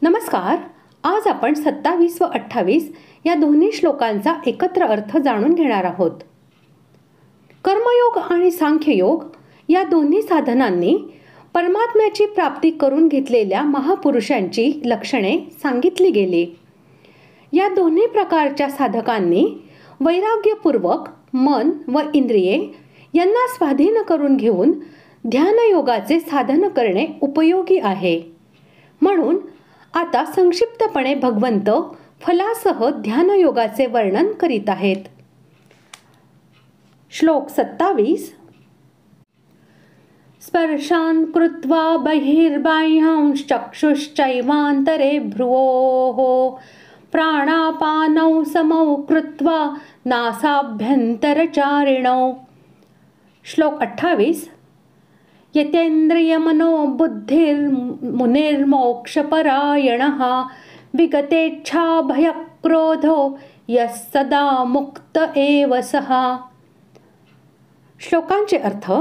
नमस्कार. आज आपण 27 व 28 या दोन्ही श्लोकांचा एकत्र अर्थ जाणून घेणार आहोत. कर्मयोग आणि सांख्ययोग या दोन्ही साधनांनी परमात्म्याची प्राप्ती करून घेतलेल्या महापुरुषांची लक्षणे सांगितली गेली. या दोन्ही प्रकारच्या साधकांनी वैराग्यपूर्वक मन व इंद्रिये यांना स्वाधीन करून घेऊन ध्यानयोगाचे साधन करणे उपयोगी आहे. म्हणून आता संक्षिप्तपणे भगवंत फलासह ध्यानयोगाचे वर्णन करीत आहेत. श्लोक 27. स्पर्शान् कृत्वा बहिर्बाह्यांश्चक्षुश्चैवान्तरे भ्रुवोः प्राणापानौ समौ कृत्वा नासाभ्यन्तरचारिणौ. श्लोक 28. यतेन्द्रियमनो बुद्धिर्मुनिर्मोक्षपरायणः विगतेच्छा भयक्रोधो यः सदा मुक्त एव सः. श्लोकांचे अर्थ.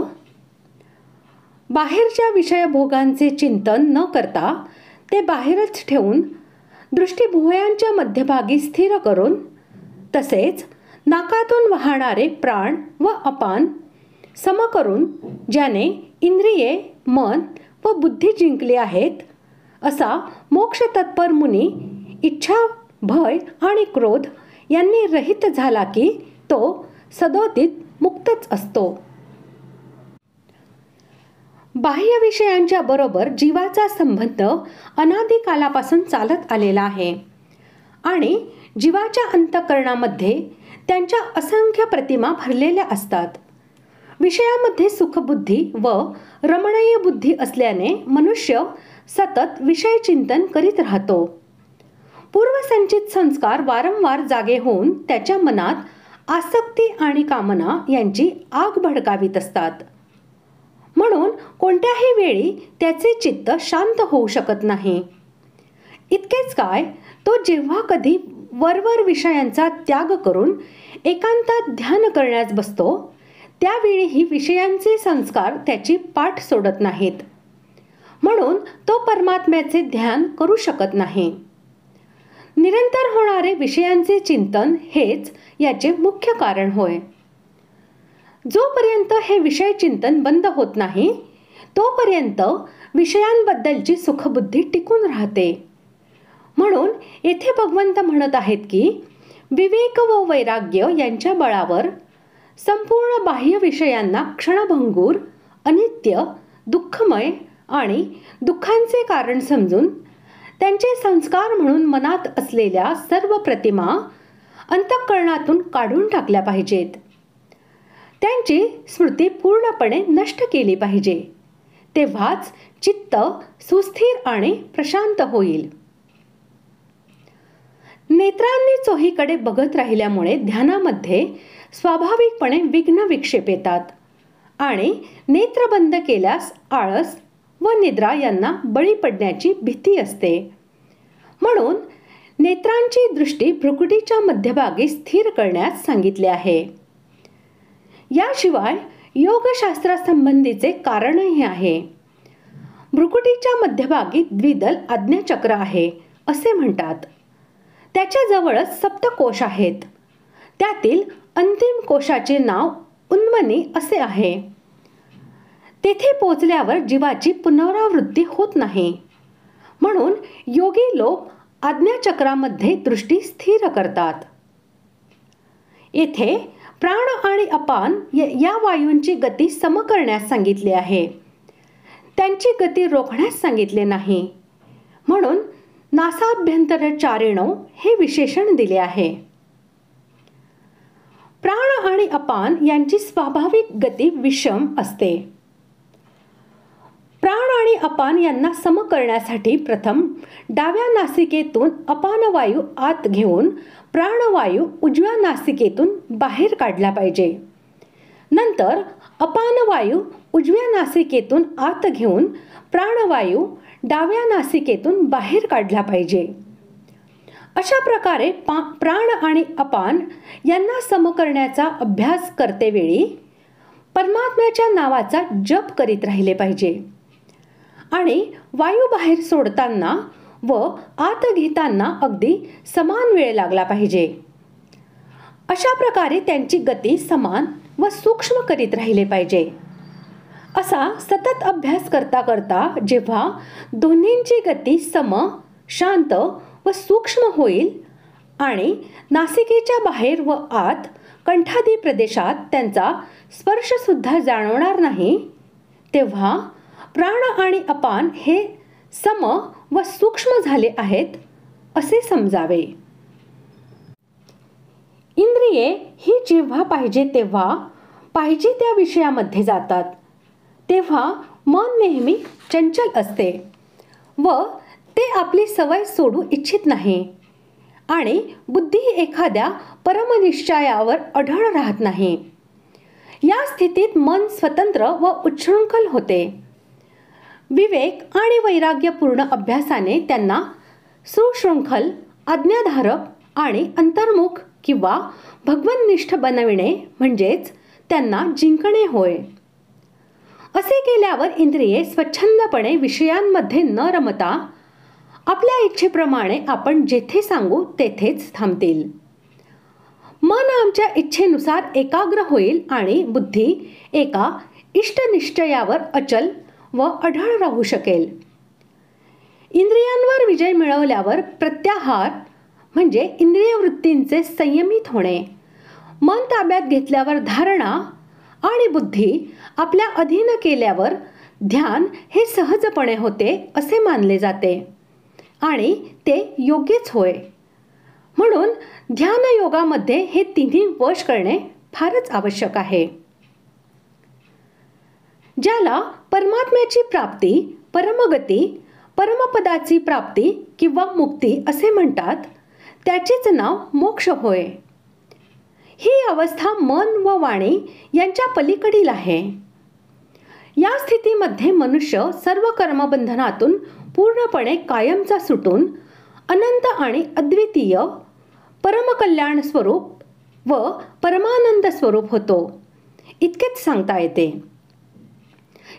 बाहेरच्या विषयभोगांचे चिंतन न करता ते बाहेरच ठेवून दृष्टी भुवयांच्या मध्यभागी स्थिर करून तसेच नाकातून वाहणारे प्राण व अपान सम करून ज्याने इंद्रिये, मन व बुद्धी जिंकली आहेत असा मोक्षतत्पर मुनी इच्छा, भय आणि क्रोध यांनी रहित झाला की तो सदोदित मुक्तच असतो. बाह्य विषयांच्या बरोबर जीवाचा संबंध अनादी कालापासून चालत आलेला आहे आणि जीवाच्या अंतःकरणामध्ये त्यांच्या असंख्य प्रतिमा भरलेल्या असतात. विषयामध्ये सुखबुद्धी व रमणीय बुद्धी असल्याने मनुष्य सतत विषय चिंतन करीत राहतो. पूर्वसंचित संस्कार वारंवार जागे होऊन त्याच्या मनात आसक्ती आणि कामना यांची आग भडकावीत असतात. म्हणून कोणत्याही वेळी त्याचे चित्त शांत होऊ शकत नाही. इतकेच काय, तो जेव्हा कधी वरवर विषयांचा त्याग करून एकांतात ध्यान करण्यास बसतो त्यावेळीही विषयांचे संस्कार त्याची पाठ सोडत नाहीत. म्हणून तो परमात्म्याचे ध्यान करू शकत नाही. निरंतर होणारे विषयांचे चिंतन हेच याचे मुख्य कारण होय. जोपर्यंत हे विषय चिंतन बंद होत नाही तोपर्यंत विषयांबद्दलची सुखबुद्धी टिकून राहते. म्हणून येथे भगवंत म्हणत आहेत की विवेक व वैराग्य यांच्या बळावर संपूर्ण बाह्य विषयांना क्षणभंगूर, अनित्य, दुःखमय आणि दुःखांचे कारण समजून त्यांचे संस्कार म्हणून मनात असलेल्या सर्व प्रतिमा अंतःकरणातून काढून टाकल्या पाहिजेत. त्यांची स्मृती पूर्णपणे नष्ट केली पाहिजे. तेव्हाच चित्त सुस्थिर आणि प्रशांत होईल. नेत्रांनी चोहीकडे बघत राहिल्यामुळे ध्यानामध्ये स्वाभाविकपणे विघ्न विक्षेप येतात आणि नेत्र बंद केल्यास आळस व निद्रा यांना बळी पडण्याची भीती असते. म्हणून नेत्रांची दृष्टी भ्रुकुटीच्या मध्यभागी स्थिर करण्यास सांगितले आहे. याशिवाय योगशास्त्रासंबंधीचे कारणही आहे. भ्रुकुटीच्या मध्यभागी द्विदल आज्ञाचक्र आहे असे म्हणतात. त्याच्या जवळच सप्तकोश आहेत. त्यातील अंतिम कोशाचे नाव उन्मनी असे आहे. तेथे पोचल्यावर जीवाची पुनरावृत्ती होत नाही. म्हणून योगी लोक आज्ञाचक्रामध्ये दृष्टी स्थिर करतात. येथे प्राण आणि अपान या वायूंची गती सम करण्यास सांगितली आहे. त्यांची गती रोखण्यास सांगितले नाही. म्हणून नासाभ्यंतरचारिणो हे विशेषण दिले आहे. प्राण आणि अपान यांची स्वाभाविक गती विषम असते. प्राण आणि अपान यांना सम करण्यासाठी प्रथम डाव्या नासिकेतून अपानवायू आत घेऊन प्राणवायू उजव्या नासिकेतून बाहेर काढला पाहिजे. नंतर अपानवायू उजव्या नासिकेतून आत घेऊन प्राणवायू डाव्या नासिकेतून बाहेर काढला पाहिजे. अशा प्रकारे प्राण आणि अपान यांना सम करण्याचा अभ्यास करतेवेळी परमात्म्याच्या नावाचा जप करीत राहिले पाहिजे. आणि वायू बाहेर सोडताना व आत घेताना अगदी समान वेळ लागला पाहिजे. अशा प्रकारे त्यांची गती समान व सूक्ष्म करीत राहिले पाहिजे. असा सतत अभ्यास करता करता जेव्हा दोन्हींची गती सम, शांत व सूक्ष्म होईल आणि नासिकेच्या बाहेर व आत कंठादी प्रदेशात त्यांचा स्पर्श सुद्धा जाणवणार नाही, तेव्हा प्राण आणि अपान हे सम व सूक्ष्म झाले आहेत असे समजावे. इंद्रिये ही जेव्हा पाहिजे तेव्हा पाहिजे त्या विषयामध्ये जातात, तेव्हा मन नेहमी चंचल असते व ते आपली सवय सोडू इच्छित नाही आणि बुद्धी एखाद्या परमनिश्चयावर अढळ राहत नाही. या स्थितीत मन स्वतंत्र व उच्छृंखल होते. विवेक आणि वैराग्यपूर्ण अभ्यासाने त्यांना सुशृंखल, आज्ञाधारक आणि अंतर्मुख किंवा भगवन्निष्ठ बनविणे म्हणजेच त्यांना जिंकणे होय. असे केल्यावर इंद्रिये स्वच्छंदपणे विषयांमध्ये न रमता आपल्या इच्छेप्रमाणे आपण जेथे सांगू तेथेच थांबतील. मन आमच्या इच्छेनुसार एकाग्र होईल आणि बुद्धी एका इष्टनिश्चयावर अचल व अढळ राहू शकेल. इंद्रियांवर विजय मिळवल्यावर प्रत्याहार म्हणजे इंद्रिय वृत्तींचे संयमित होणे, मन ताब्यात घेतल्यावर धारणा आणि बुद्धी आपल्या अधीन केल्यावर ध्यान हे सहजपणे होते असे मानले जाते आणि ते योग्यच होय. म्हणून ध्यान योगामध्ये हे तिन्ही वश करणे फारच आवश्यक आहे. ज्याला परमात्म्याची प्राप्ती, परमगती, परमपदाची प्राप्ती किंवा मुक्ती असे म्हणतात, त्याचेच नाव मोक्ष होय. ही अवस्था मन व वाणी यांच्या पलीकडील आहे. या स्थितीमध्ये मनुष्य सर्व कर्मबंधनातून पूर्णपणे कायमचा सुटून अनंत आणि अद्वितीय परमकल्याण स्वरूप व परमानंद स्वरूप होतो, इतकेच सांगता येते.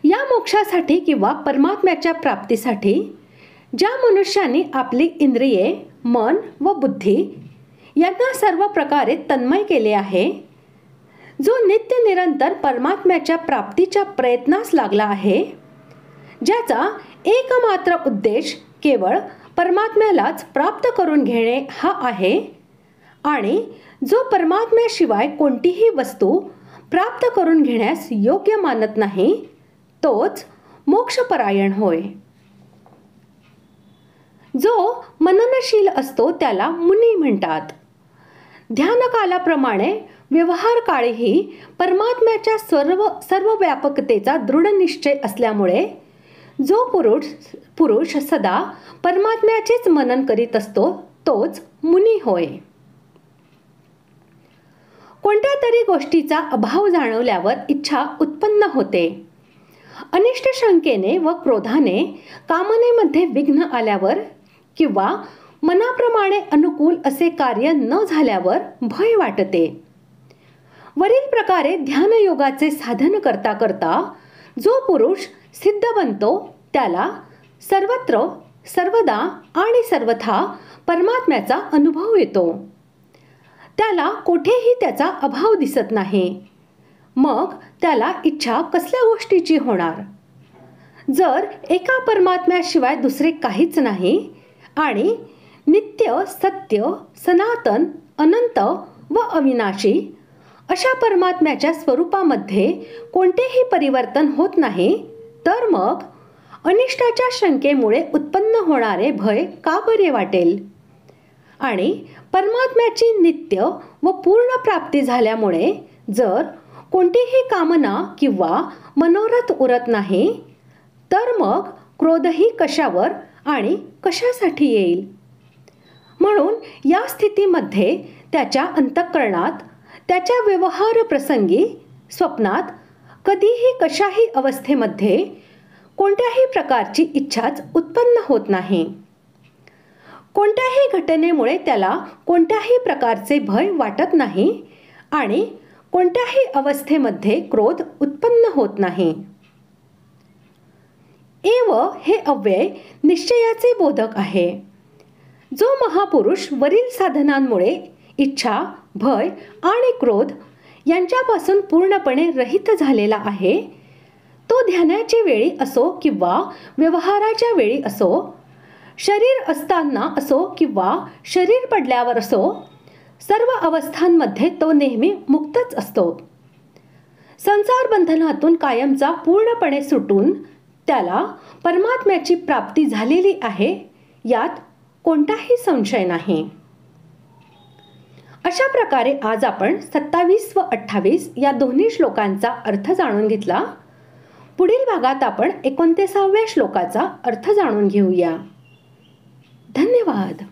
या मोक्षासाठी किंवा परमात्म्याच्या प्राप्तीसाठी ज्या मनुष्याने आपली इंद्रिये, मन व बुद्धी यांना सर्व प्रकारे तन्मय केले आहे, जो नित्य निरंतर परमात्म्याच्या प्राप्तीच्या प्रयत्नास लागला आहे, ज्याचा एकमात्र उद्देश केवळ परमात्म्यालाच प्राप्त करून घेणे हा आहे आणि जो परमात्म्याशिवाय कोणतीही वस्तू प्राप्त करून घेण्यास योग्य मानत नाही, तोच मोक्षपरायण होय. जो मननशील असतो त्याला मुनी म्हणतात. ध्यानकालाप्रमाणे व्यवहार काळीही परमात्म्याच्या सर्व व्यापकतेचा दृढ निश्चय असल्यामुळे जो पुरुष सदा परमात्म्याचेच मनन करीत असतो तोच मुनी होय. कोणत्या तरी गोष्टीचा अभाव जाणवल्यावर इच्छा उत्पन्न होते. अनिष्ट शंकेने व क्रोधाने कामनेमध्ये विघ्न आल्यावर किंवा मनाप्रमाणे अनुकूल असे कार्य न झाल्यावर भय वाटते. वरील प्रकारे ध्यानयोगाचे साधन करता करता जो पुरुष सिद्ध बनतो त्याला सर्वत्र, सर्वदा आणि सर्वथा परमात्म्याचा अनुभव येतो. त्याला कोठेही त्याचा अभाव दिसत नाही. मग त्याला इच्छा कसल्या गोष्टीची होणार? जर एका परमात्म्याशिवाय दुसरे काहीच नाही आणि नित्य, सत्य, सनातन, अनंत व अविनाशी अशा परमात्म्याच्या स्वरूपामध्ये कोणतेही परिवर्तन होत नाही, तर मग अनिष्टाच्या शंकेमुळे उत्पन्न होणारे भय का बरे वाटेल? आणि परमात्म्याची नित्य व पूर्ण प्राप्ती झाल्यामुळे जर कोणतीही कामना किंवा मनोरथ उरत नाही, तर मग क्रोधही कशावर आणि कशासाठी येईल? म्हणून या स्थितीमध्ये त्याच्या अंतःकरणात, त्याच्या व्यवहार प्रसंगी, स्वप्नात, कधीही कशाही अवस्थेमध्ये कोणत्याही प्रकारची इच्छाच उत्पन्न होत नाही. कोणत्याही घटनेमुळे त्याला कोणत्याही प्रकारचे भय वाटत नाही आणि कोणत्याही अवस्थेमध्ये क्रोध उत्पन्न होत नाही. एव हे अव्यय निश्चयाचे बोधक आहे. जो महापुरुष वरील साधनांमुळे इच्छा, भय आणि क्रोध यांच्यापासून पूर्णपणे रहित झालेला आहे, तो ध्यानाच्या वेळी असो किंवा व्यवहाराच्या वेळी असो, शरीर असताना असो किंवा शरीर पडल्यावर असो, सर्व अवस्थांमध्ये तो नेहमी मुक्तच असतो. संसार बंधनातून कायमचा पूर्णपणे सुटून त्याला परमात्म्याची प्राप्ती झालेली आहे, यात कोणताही संशय नाही. अशा प्रकारे आज आपण 27 व 28 या दोन्ही श्लोकांचा अर्थ जाणून घेतला. पुढील भागात आपण 29व्या श्लोकाचा अर्थ जाणून घेऊया. धन्यवाद.